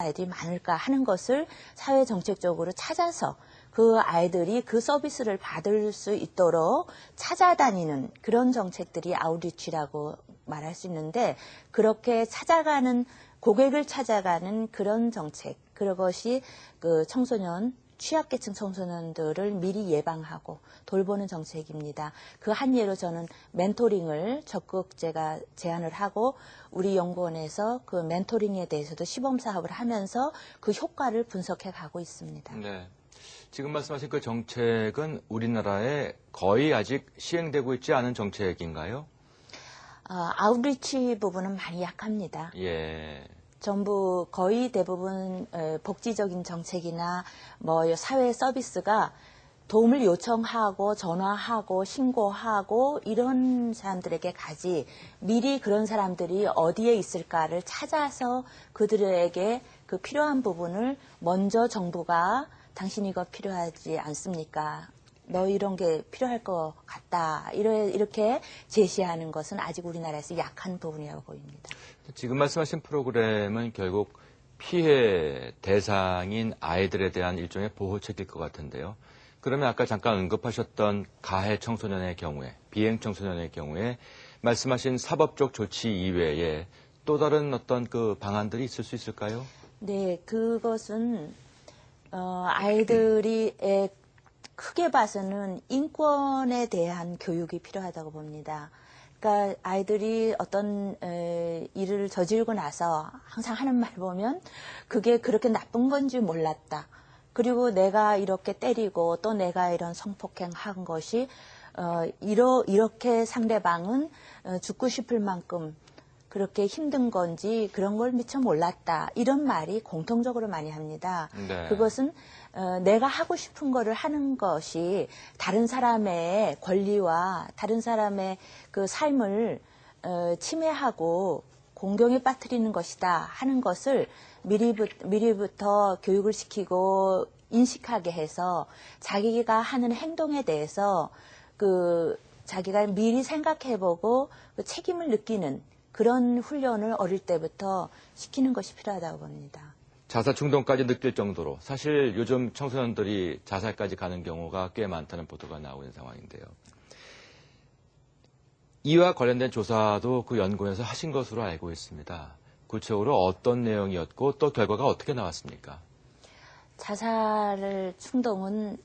아이들이 많을까 하는 것을 사회 정책적으로 찾아서 그 아이들이 그 서비스를 받을 수 있도록 찾아다니는 그런 정책들이 아웃리치라고 말할 수 있는데, 그렇게 찾아가는, 고객을 찾아가는 그런 정책, 그것이 그 청소년, 취약계층 청소년들을 미리 예방하고 돌보는 정책입니다. 그 한 예로 저는 멘토링을 적극 제가 제안을 하고, 우리 연구원에서 그 멘토링에 대해서도 시범 사업을 하면서 그 효과를 분석해 가고 있습니다. 네. 지금 말씀하신 그 정책은 우리나라에 거의 아직 시행되고 있지 않은 정책인가요? 아웃리치 부분은 많이 약합니다. 예. 전부 거의 대부분 복지적인 정책이나 뭐 사회 서비스가 도움을 요청하고 전화하고 신고하고 이런 사람들에게 가지, 미리 그런 사람들이 어디에 있을까를 찾아서 그들에게 그 필요한 부분을 먼저 정부가 당신 이거 필요하지 않습니까? 너 이런 게 필요할 것 같다. 이렇게 제시하는 것은 아직 우리나라에서 약한 부분이라고 보입니다. 지금 말씀하신 프로그램은 결국 피해 대상인 아이들에 대한 일종의 보호책일 것 같은데요. 그러면 아까 잠깐 언급하셨던 가해 청소년의 경우에, 비행 청소년의 경우에 말씀하신 사법적 조치 이외에 또 다른 어떤 그 방안들이 있을 수 있을까요? 네, 그것은 아이들이 크게 봐서는 인권에 대한 교육이 필요하다고 봅니다. 그러니까 아이들이 어떤 일을 저지르고 나서 항상 하는 말 보면 그게 그렇게 나쁜 건지 몰랐다. 그리고 내가 이렇게 때리고 또 내가 이런 성폭행한 것이 이렇게 상대방은 죽고 싶을 만큼 그렇게 힘든 건지 그런 걸 미처 몰랐다. 이런 말이 공통적으로 많이 합니다. 네. 그것은 내가 하고 싶은 거를 하는 것이 다른 사람의 권리와 다른 사람의 그 삶을 침해하고 공경에 빠뜨리는 것이다 하는 것을 미리부터 교육을 시키고 인식하게 해서 자기가 하는 행동에 대해서 자기가 미리 생각해보고 그 책임을 느끼는 그런 훈련을 어릴 때부터 시키는 것이 필요하다고 봅니다. 자살 충동까지 느낄 정도로 사실 요즘 청소년들이 자살까지 가는 경우가 꽤 많다는 보도가 나오는 상황인데요. 이와 관련된 조사도 그 연구원에서 하신 것으로 알고 있습니다. 구체적으로 어떤 내용이었고 또 결과가 어떻게 나왔습니까? 자살 충동은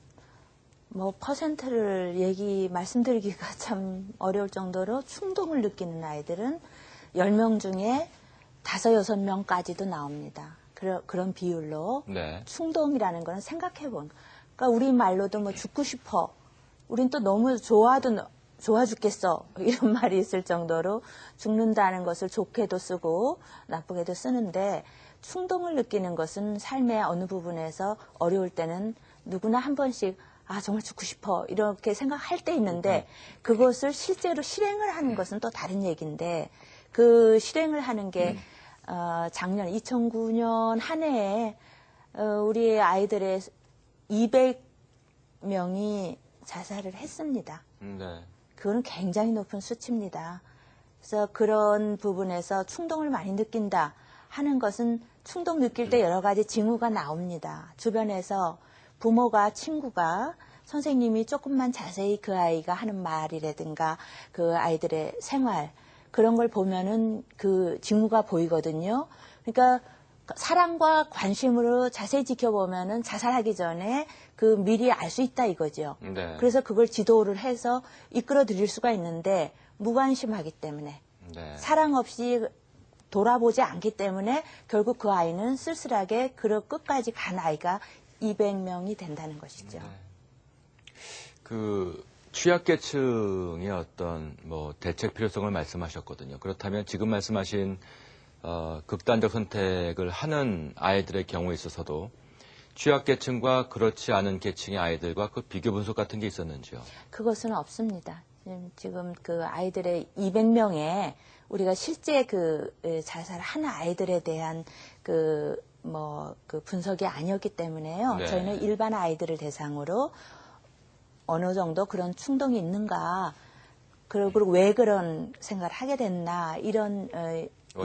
뭐 퍼센트를 말씀드리기가 참 어려울 정도로 충동을 느끼는 아이들은 10명 중에 5, 6명까지도 나옵니다. 그런 비율로. 네. 충동이라는 거는 생각해본. 그러니까 우리 말로도 뭐 죽고 싶어. 우린 또 너무 좋아 죽겠어. 이런 말이 있을 정도로 죽는다는 것을 좋게도 쓰고 나쁘게도 쓰는데, 충동을 느끼는 것은 삶의 어느 부분에서 어려울 때는 누구나 한 번씩 정말 죽고 싶어 이렇게 생각할 때 있는데, 그것을 실제로 실행을 하는 것은 또 다른 얘기인데, 그 실행을 하는 게 작년 2009년 한 해에 우리 아이들의 200명이 자살을 했습니다. 네. 그거는 굉장히 높은 수치입니다. 그래서 그런 부분에서 충동을 많이 느낀다 하는 것은 충동 느낄 때 여러 가지 징후가 나옵니다. 주변에서 부모가, 친구가, 선생님이 조금만 자세히 그 아이가 하는 말이라든가 그 아이들의 생활, 그런 걸 보면은 그 징후가 보이거든요. 그러니까 사랑과 관심으로 자세히 지켜보면은 자살하기 전에 그 미리 알 수 있다 이거죠. 네. 그래서 그걸 지도를 해서 이끌어 드릴 수가 있는데, 무관심하기 때문에, 네. 사랑 없이 돌아보지 않기 때문에 결국 그 아이는 쓸쓸하게 끝까지 간 아이가 200명이 된다는 것이죠. 네. 그 취약계층의 어떤 뭐 대책 필요성을 말씀하셨거든요. 그렇다면 지금 말씀하신 극단적 선택을 하는 아이들의 경우에 있어서도 취약계층과 그렇지 않은 계층의 아이들과 그 비교 분석 같은 게 있었는지요? 그것은 없습니다. 지금 그 아이들의 200명에 우리가 실제 자살한 아이들에 대한 분석이 아니었기 때문에요. 네. 저희는 일반 아이들을 대상으로 어느 정도 그런 충동이 있는가, 그리고 왜 그런 생각을 하게 됐나, 이런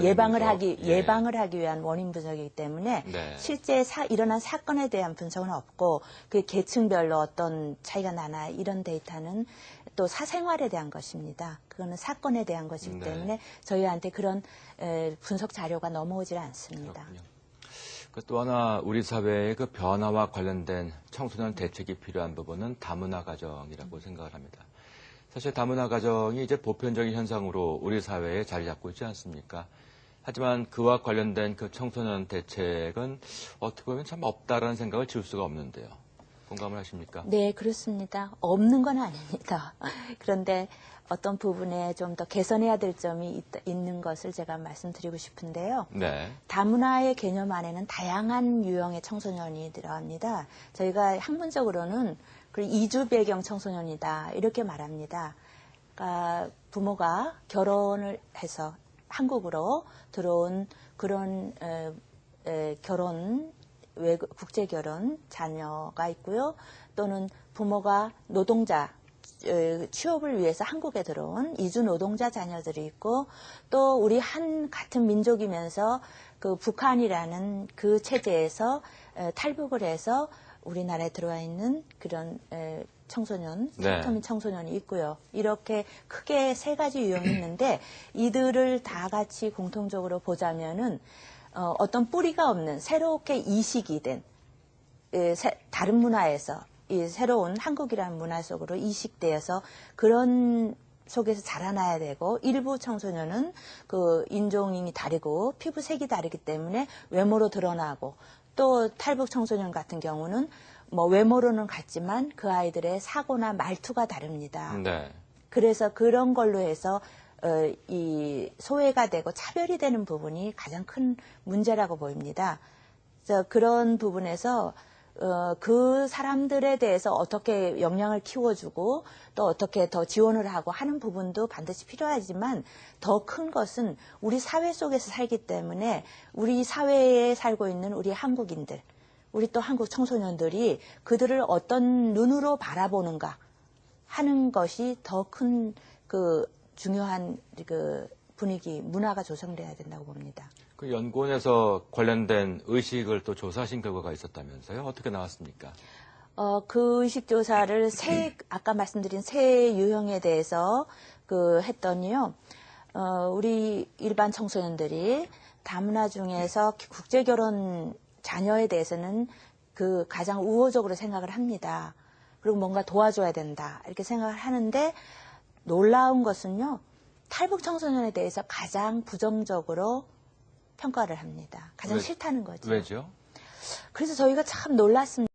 예방을 예. 하기 위한 원인 분석이기 때문에 네. 실제 일어난 사건에 대한 분석은 없고 그 계층별로 어떤 차이가 나나 이런 데이터는 또 사생활에 대한 것입니다. 그거는 사건에 대한 것이기 네. 때문에 저희한테 그런 분석 자료가 넘어오질 않습니다. 그렇군요. 또 하나 우리 사회의 그 변화와 관련된 청소년 대책이 필요한 부분은 다문화 가정이라고 생각을 합니다. 사실 다문화 가정이 이제 보편적인 현상으로 우리 사회에 자리 잡고 있지 않습니까? 하지만 그와 관련된 그 청소년 대책은 어떻게 보면 참 없다라는 생각을 지울 수가 없는데요. 공감을 하십니까? 네, 그렇습니다. 없는 건 아닙니다. 그런데 어떤 부분에 좀 더 개선해야 될 점이 있는 것을 제가 말씀드리고 싶은데요. 네. 다문화의 개념 안에는 다양한 유형의 청소년이 들어갑니다. 저희가 학문적으로는 이주 배경 청소년이다 이렇게 말합니다. 그러니까 부모가 결혼을 해서 한국으로 들어온 그런 국제 결혼 자녀가 있고요. 또는 부모가 노동자 취업을 위해서 한국에 들어온 이주 노동자 자녀들이 있고 또 우리 같은 민족이면서 그 북한이라는 그 체제에서 탈북을 해서 우리나라에 들어와 있는 그런 청소년, 상토민 청소년이 있고요. 이렇게 크게 세 가지 유형이 있는데 이들을 다 같이 공통적으로 보자면은 어떤 뿌리가 없는 새롭게 이식이 된 다른 문화에서 이 새로운 한국이라는 문화 속으로 이식되어서 그런 속에서 자라나야 되고 일부 청소년은 그 인종이 다르고 피부색이 다르기 때문에 외모로 드러나고 또 탈북 청소년 같은 경우는 뭐 외모로는 같지만 그 아이들의 사고나 말투가 다릅니다. 네. 그래서 그런 걸로 해서 이 소외가 되고 차별이 되는 부분이 가장 큰 문제라고 보입니다. 그래서 그런 부분에서 그 사람들에 대해서 어떻게 역량을 키워주고 또 어떻게 더 지원을 하고 하는 부분도 반드시 필요하지만 더 큰 것은 우리 사회 속에서 살기 때문에 우리 사회에 살고 있는 우리 한국인들, 우리 또 한국 청소년들이 그들을 어떤 눈으로 바라보는가 하는 것이 더 큰 그 중요한 그 분위기, 문화가 조성돼야 된다고 봅니다. 그 연구원에서 관련된 의식을 또 조사하신 결과가 있었다면서요? 어떻게 나왔습니까? 그 의식 조사를 아까 말씀드린 세 유형에 대해서 했더니요. 우리 일반 청소년들이 다문화 중에서 국제 결혼 자녀에 대해서는 가장 우호적으로 생각을 합니다. 그리고 뭔가 도와줘야 된다. 이렇게 생각을 하는데 놀라운 것은요. 탈북 청소년에 대해서 가장 부정적으로 평가를 합니다. 가장 싫다는 거죠. 왜죠? 그래서 저희가 참 놀랐습니다.